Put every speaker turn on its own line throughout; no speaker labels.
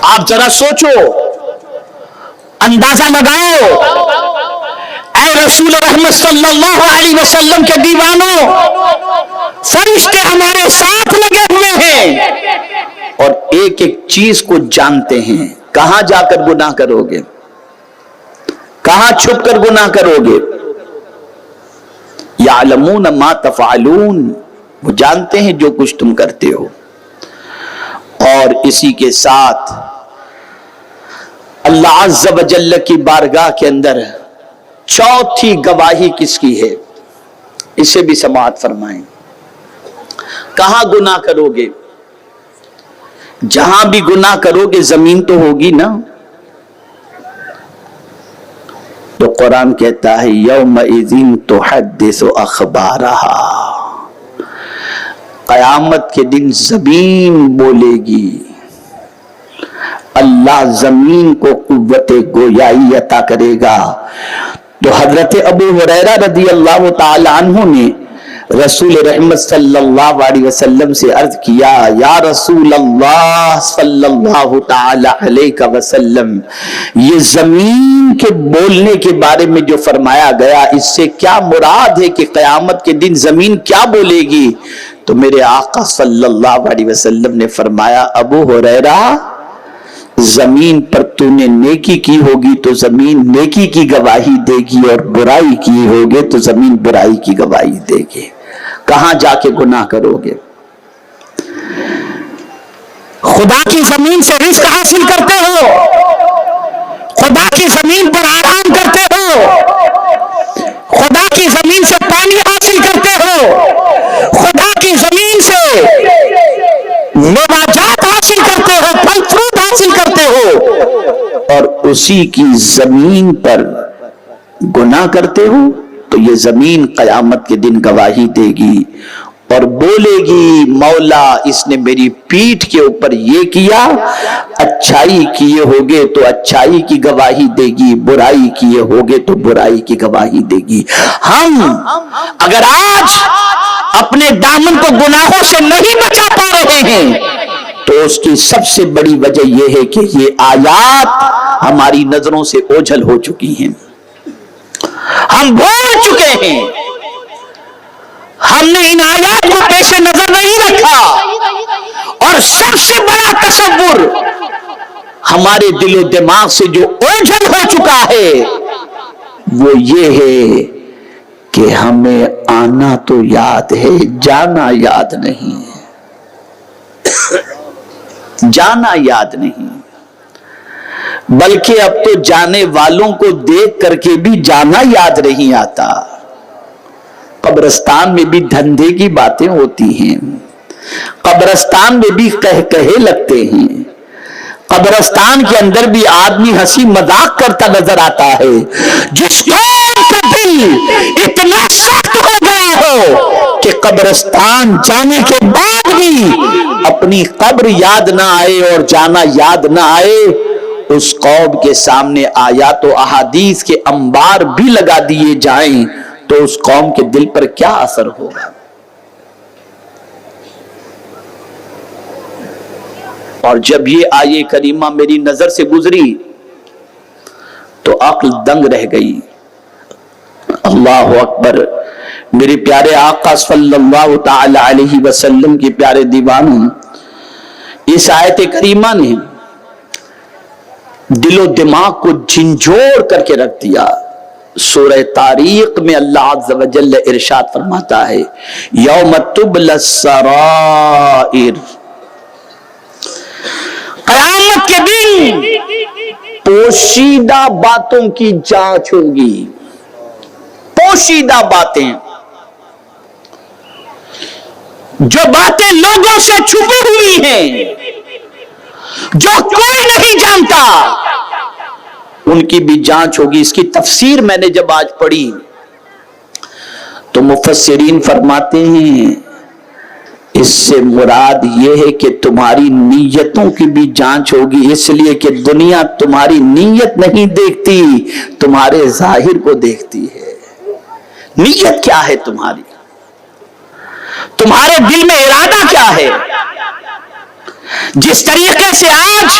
آپ ذرا سوچو، اندازہ لگاؤ، اے رسول رحمت صلی اللہ علیہ وسلم کے دیوانوں، فرشتے ہمارے ساتھ لگے ہوئے ہیں اور ایک ایک چیز کو جانتے ہیں۔ کہاں جا کر گناہ کرو گے، کہاں چھپ کر گناہ کرو گے؟ یعلمون ما تفعلون، وہ جانتے ہیں جو کچھ تم کرتے ہو۔ اور اسی کے ساتھ اللہ عز و جل کی بارگاہ کے اندر چوتھی گواہی کس کی ہے، اسے بھی سماعت فرمائیں۔ کہاں گناہ کرو گے؟ جہاں بھی گناہ کرو گے زمین تو ہوگی نا۔ تو قرآن کہتا ہے یومئذ تحدث اخبارہا، قیامت کے دن زمین بولے گی۔ اللہ زمین کو قوت گویائی عطا کرے گا۔ تو حضرت ابو ہریرہ رضی اللہ تعالی عنہ نے رسول رحمت صلی اللہ علیہ وسلم سے عرض کیا، یا رسول اللہ صلی اللہ تعالی علیہ وسلم، یہ زمین کے بولنے کے بارے میں جو فرمایا گیا، اس سے کیا مراد ہے کہ قیامت کے دن زمین کیا بولے گی؟ تو میرے آقا صلی اللہ علیہ وسلم نے فرمایا، ابو ہریرہ، زمین پر تو نے نیکی کی ہوگی تو زمین نیکی کی گواہی دے گی، اور برائی کی ہوگے تو زمین برائی کی گواہی دے گی۔ کہاں جا کے گناہ کرو گے؟ خدا کی زمین سے رزق حاصل کرتے ہو، خدا کی زمین پر آرام کرتے ہو، خدا کی زمین سے پانی حاصل کرتے ہو، خدا کی زمین سے نباتات حاصل کرتے ہو، پھل فروٹ حاصل کرتے ہو، اور اسی کی زمین پر گناہ کرتے ہو، تو یہ زمین قیامت کے دن گواہی دے گی اور بولے گی، مولا اس نے میری پیٹھ کے اوپر یہ کیا، اچھائی کیے ہوگے تو اچھائی کی گواہی دے گی، برائی کیے ہوگے تو برائی کی گواہی دے گی۔ ہم اگر آج اپنے دامن کو گناہوں سے نہیں بچا پا رہے ہیں تو اس کی سب سے بڑی وجہ یہ ہے کہ یہ آیات ہماری نظروں سے اوجھل ہو چکی ہیں، ہم بھول چکے ہیں، ہم نے ان آیات کو پیش نظر نہیں رکھا، اور سب سے بڑا تصور ہمارے دل و دماغ سے جو اوجھل ہو چکا ہے وہ یہ ہے کہ ہمیں آنا تو یاد ہے، جانا یاد نہیں ہے، جانا یاد نہیں، بلکہ اب تو جانے والوں کو دیکھ کر کے بھی جانا یاد نہیں آتا۔ قبرستان میں بھی دھندے کی باتیں ہوتی ہیں، قبرستان میں بھی کہے لگتے ہیں، قبرستان کے اندر بھی آدمی ہنسی مذاق کرتا نظر آتا ہے۔ جس قوم کا دل اتنا سخت ہو گیا ہو کہ قبرستان جانے کے بعد بھی اپنی قبر یاد نہ آئے اور جانا یاد نہ آئے، اس قوم کے سامنے آیات و احادیث کے انبار بھی لگا دیے جائیں تو اس قوم کے دل پر کیا اثر ہوگا؟ اور جب یہ آیے کریمہ میری نظر سے گزری تو عقل دنگ رہ گئی۔ اللہ اکبر، میرے پیارے آقا صلی اللہ تعالی علیہ وسلم کے پیارے دیوانوں، اس آیت کریمہ نے دل و دماغ کو جھنجھوڑ کر کے رکھ دیا۔ سورہ تاریخ میں اللہ عز و جل ارشاد فرماتا ہے، یوم تبلی السرائر، قیامت کے دن پوشیدہ باتوں کی جانچ ہوگی۔ پوشیدہ باتیں، جو باتیں لوگوں سے چھپی ہوئی ہیں، جو کوئی نہیں جانتا، ان کی بھی جانچ ہوگی۔ اس کی تفسیر میں نے جب آج پڑھی تو مفسرین فرماتے ہیں اس سے مراد یہ ہے کہ تمہاری نیتوں کی بھی جانچ ہوگی، اس لیے کہ دنیا تمہاری نیت نہیں دیکھتی، تمہارے ظاہر کو دیکھتی ہے۔ نیت کیا ہے تمہاری؟ تمہارے دل میں ارادہ کیا ہے؟ جس طریقے سے آج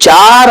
4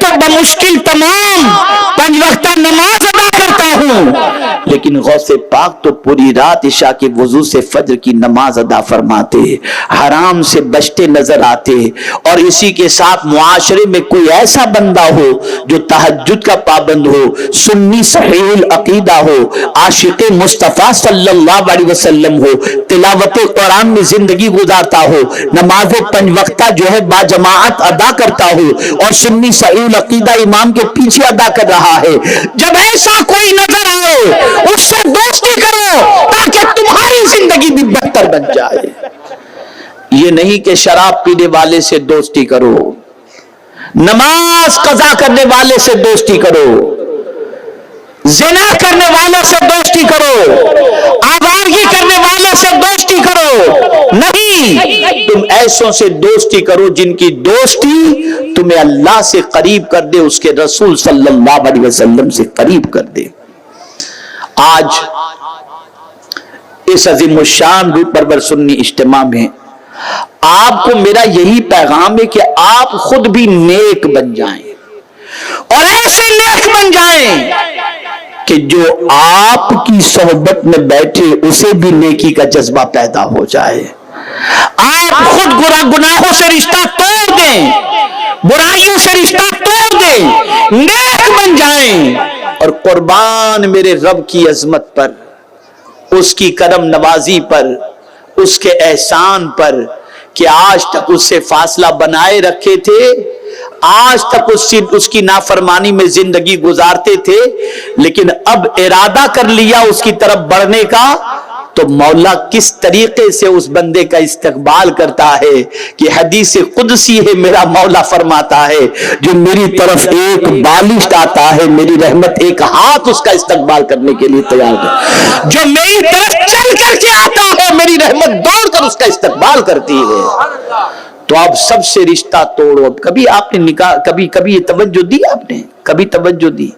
تو بمشکل تمام 5 وقتہ نماز ادا کرتا ہوں، لیکن غوث پاک تو پوری رات عشاء کے وضو سے فجر کی نماز ادا فرماتے، حرام سے بچتے نظر آتے، اور اسی کے ساتھ معاشرے میں کوئی ایسا بندہ ہو جو تہجد کا پابند ہو، سنی صحیح العقیدہ ہو، عاشق مصطفیٰ صلی اللہ علیہ وسلم ہو، تلاوت قرآن میں زندگی گزارتا ہو، نماز 5 وقتہ جو ہے با جماعت ادا کرتا ہو، اور سنی صحیح العقیدہ امام کے پیچھے ادا کر رہا ہے، جب ایسا کوئی نظر آئے اس سے دوستی کرو تاکہ تمہاری زندگی بھی بہتر بن جائے۔ یہ نہیں کہ شراب پینے والے سے دوستی کرو، نماز قضا کرنے والے سے دوستی کرو، زنا کرنے والوں سے دوستی کرو، آوارگی کرنے والوں سے دوستی کرو، نہیں، تم ایسوں سے دوستی کرو جن کی دوستی تمہیں اللہ سے قریب کر دے، اس کے رسول صلی اللہ علیہ وسلم سے قریب کر دے۔ آج اس عظیم الشان روح پرور سنی اجتماع میں آپ کو میرا یہی پیغام ہے کہ آپ خود بھی نیک بن جائیں، اور ایسے نیک بن جائیں کہ جو آپ کی صحبت میں بیٹھے اسے بھی نیکی کا جذبہ پیدا ہو جائے۔ آپ خود گناہوں سے رشتہ توڑ دیں، برائیوں سے رشتہ توڑ دیں، نیک بن جائیں، اور قربان میرے رب کی عظمت پر، اس کی کرم نوازی پر، اس کے احسان پر کہ آج تک اس سے فاصلہ بنائے رکھے تھے، آج تک اس کی نافرمانی میں زندگی گزارتے تھے، لیکن اب ارادہ کر لیا اس کی طرف بڑھنے کا، تو مولا کس طریقے سے اس بندے کا استقبال کرتا ہے کہ حدیث قدسی ہے، میرا مولا فرماتا ہے جو میری طرف ایک بالشت آتا ہے میری رحمت ایک ہاتھ اس کا استقبال کرنے کے لیے تیار ہے، جو میری طرف چل کر کے آتا ہے میری رحمت دوڑ کر اس کا استقبال کرتی ہے۔ تو آپ سب سے رشتہ توڑو۔ کبھی آپ نے نکاح کبھی یہ توجہ دی، آپ نے کبھی توجہ دی؟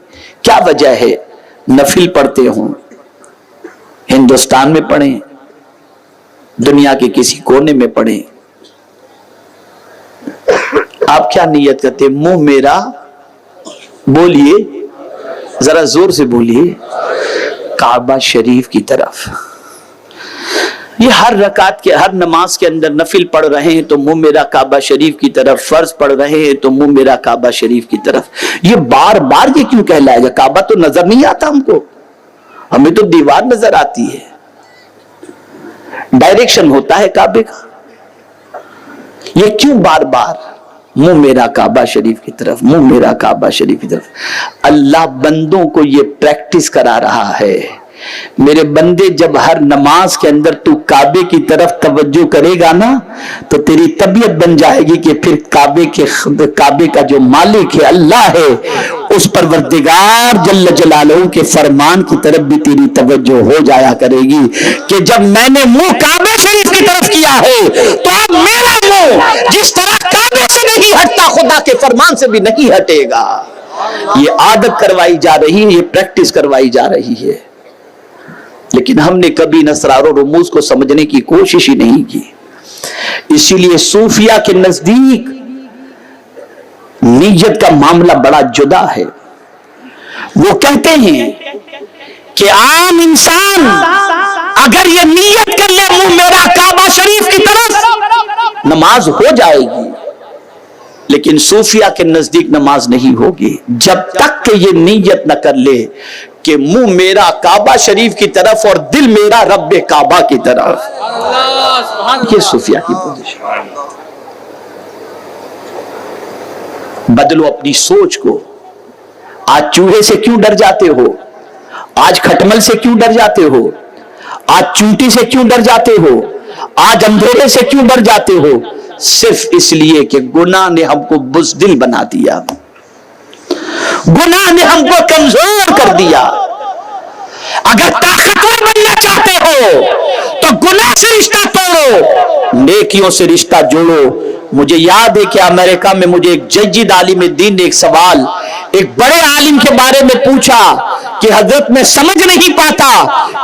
کیا وجہ ہے؟ نفل پڑھتے ہوں، ہندوستان میں پڑھیں، دنیا کے کسی کونے میں پڑھیں، آپ کیا نیت کرتے ہیں؟ منہ میرا، بولیے ذرا زور سے بولیے، کعبہ شریف کی طرف۔ یہ ہر رکعت کے، ہر نماز کے اندر نفل پڑھ رہے ہیں تو منہ میرا کعبہ شریف کی طرف، فرض پڑھ رہے ہیں تو منہ میرا کعبہ شریف کی طرف۔ یہ بار بار یہ کیوں کہلائے گا؟ کعبہ تو نظر نہیں آتا ہم کو، ہمیں تو دیوار نظر آتی ہے، ڈائریکشن ہوتا ہے کعبے کا، یہ کیوں بار بار منہ میرا کعبہ شریف کی طرف، منہ میرا کعبہ شریف کی طرف؟ اللہ بندوں کو یہ پریکٹس کرا رہا ہے، میرے بندے جب ہر نماز کے اندر تو کعبے کی طرف توجہ کرے گا نا تو تیری طبیعت بن جائے گی کہ پھر کعبے کا جو مالک ہے اللہ ہے، اس پروردگار جل جلالہ کے فرمان کی طرف بھی تیری توجہ ہو جایا کرے گی کہ جب میں نے منہ کعبے شریف کی طرف کیا ہے تو اب میرا منہ جس طرح کعبے سے نہیں ہٹتا خدا کے فرمان سے بھی نہیں ہٹے گا۔ یہ عادت کروائی جا رہی ہے، یہ پریکٹس کروائی جا رہی ہے، لیکن ہم نے کبھی اسرار و رموز کو سمجھنے کی کوشش ہی نہیں کی۔ اسی لیے صوفیہ کے نزدیک نیت کا معاملہ بڑا جدا ہے۔ وہ کہتے ہیں کہ عام انسان اگر یہ نیت کر لے منہ میرا کعبہ شریف کی طرف، نماز ہو جائے گی، لیکن صوفیہ کے نزدیک نماز نہیں ہوگی جب تک کہ یہ نیت نہ کر لے کہ منہ میرا کعبہ شریف کی طرف اور دل میرا رب کعبہ کی طرف۔ یہ صوفیہ کی پوزیشن۔ بدلو اپنی سوچ کو۔ آج چوہے سے کیوں ڈر جاتے ہو؟ آج کھٹمل سے کیوں ڈر جاتے ہو؟ آج چونٹی سے کیوں ڈر جاتے ہو؟ آج اندھیرے سے کیوں ڈر جاتے ہو؟ صرف اس لیے کہ گناہ نے ہم کو بزدل بنا دیا، گناہ نے ہم کو کمزور کر دیا۔ اگر طاقتور بننا چاہتے ہو تو گناہ سے رشتہ توڑو، نیکیوں سے رشتہ جوڑو۔ مجھے یاد ہے کہ امریکہ میں مجھے ایک ججید عالم دین نے ایک سوال ایک بڑے عالم کے بارے میں پوچھا کہ حضرت میں سمجھ نہیں پاتا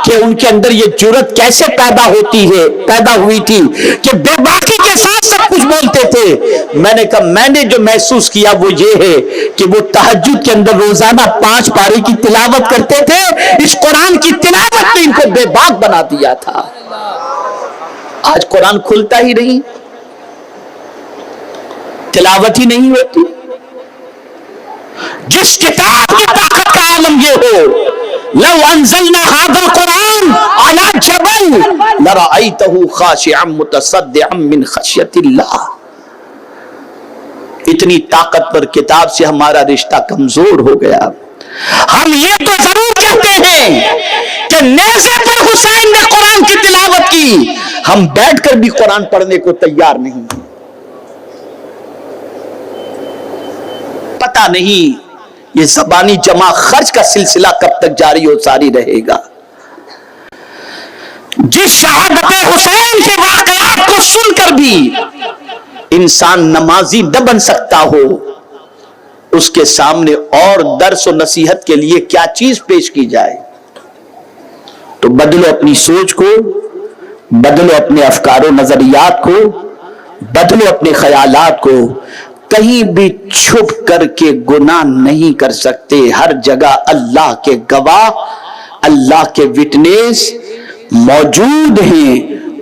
کہ ان کے اندر یہ جرأت کیسے پیدا ہوئی تھی کہ بے باکی کے ساتھ سب کچھ بولتے تھے. میں نے کہا میں نے جو محسوس کیا وہ یہ ہے کہ وہ تہجد کے اندر روزانہ 5 پارے کی تلاوت کرتے تھے. اس قرآن کی تلاوت نے ان کو بے باک بنا دیا تھا. آج قرآن کھلتا ہی نہیں, تلاوت ہی نہیں ہوتی. جس کتاب کی طاقت کا عالم یہ ہو, لو انزلنا هذا القرآن على جبل لرأيته خاشعا متصدعا من خشية الله. اتنی طاقتور کتاب سے ہمارا رشتہ کمزور ہو گیا. ہم یہ تو ضرور کہتے ہیں کہ نیزے پر حسین نے قرآن کی تلاوت کی, ہم بیٹھ کر بھی قرآن پڑھنے کو تیار نہیں. پتہ نہیں یہ زبانی جمع خرچ کا سلسلہ کب تک جاری و ساری رہے گا. جس شہادت حسین کے واقعات کو سن کر بھی انسان نمازی نہ بن سکتا ہو, اس کے سامنے اور درس و نصیحت کے لیے کیا چیز پیش کی جائے. تو بدلو اپنی سوچ کو, بدلو اپنے افکار و نظریات کو, بدلو اپنے خیالات کو. کہیں بھی چھپ کر کے گناہ نہیں کر سکتے. ہر جگہ اللہ کے گواہ, اللہ کے وٹنس موجود ہیں,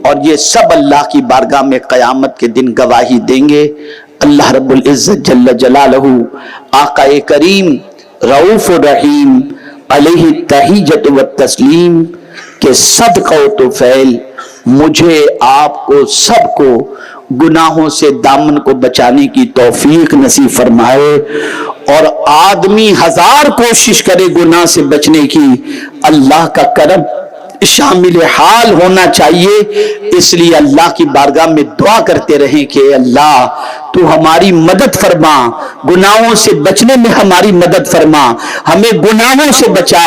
اور یہ سب اللہ کی بارگاہ میں قیامت کے دن گواہی دیں گے. اللہ رب العزت جل جلالہ, آقا کریم رؤوف الرحیم علیہ التحیۃ والتسلیم کے صدقہ و طفیل مجھے, آپ کو, سب کو گناہوں سے دامن کو بچانے کی توفیق نصیب فرمائے. اور آدمی 1000 کوشش کرے گناہ سے بچنے کی, اللہ کا کرم شامل حال ہونا چاہیے. اس لیے اللہ کی بارگاہ میں دعا کرتے رہیں کہ اللہ تو ہماری مدد فرما, گناہوں سے بچنے میں ہماری مدد فرما, ہمیں گناہوں سے بچا.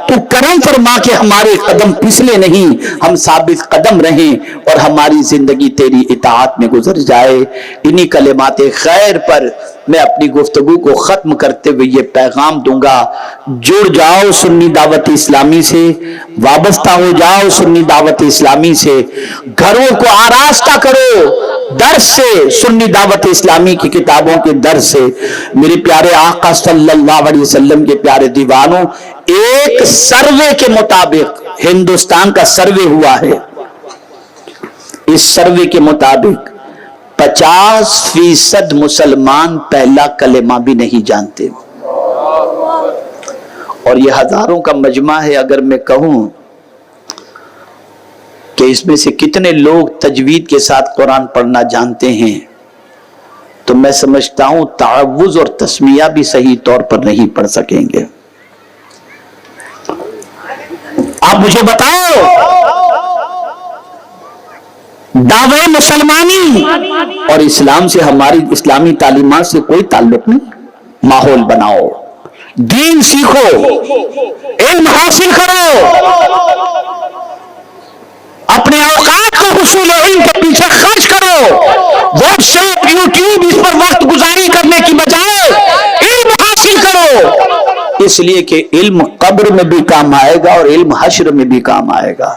تو کرم فرما کہ ہمارے قدم پھسلے نہیں, ہم ثابت قدم رہیں اور ہماری زندگی تیری اطاعت میں گزر جائے. انہی کلمات خیر پر میں اپنی گفتگو کو ختم کرتے ہوئے یہ پیغام دوں گا, جڑ جاؤ سنی دعوت اسلامی سے, وابستہ ہو جاؤ سنی دعوت اسلامی سے, گھروں کو آراستہ کرو درس سے, سنی دعوت اسلامی کی کتابوں کے درس سے. میرے پیارے آقا صلی اللہ علیہ وسلم کے پیارے دیوانوں, ایک سروے کے مطابق, ہندوستان کا سروے ہوا ہے, اس سروے کے مطابق 50% مسلمان پہلا کلمہ بھی نہیں جانتے. اور یہ ہزاروں کا مجمع ہے. اگر میں کہوں کہ اس میں سے کتنے لوگ تجوید کے ساتھ قرآن پڑھنا جانتے ہیں, تو میں سمجھتا ہوں تعوذ اور تسمیہ بھی صحیح طور پر نہیں پڑھ سکیں گے. آپ مجھے بتاؤ, دعوے مسلمانی اور اسلام سے, ہماری اسلامی تعلیمات سے کوئی تعلق نہیں. ماحول بناؤ, دین سیکھو, علم حاصل کرو, اپنے اوقات کو حصول علم کے پیچھے خرچ کرو. واٹس ایپ, یوٹیوب, اس پر وقت گزاری کرنے کی بجائے علم حاصل کرو. اس لیے کہ علم قبر میں بھی کام آئے گا اور علم حشر میں بھی کام آئے گا.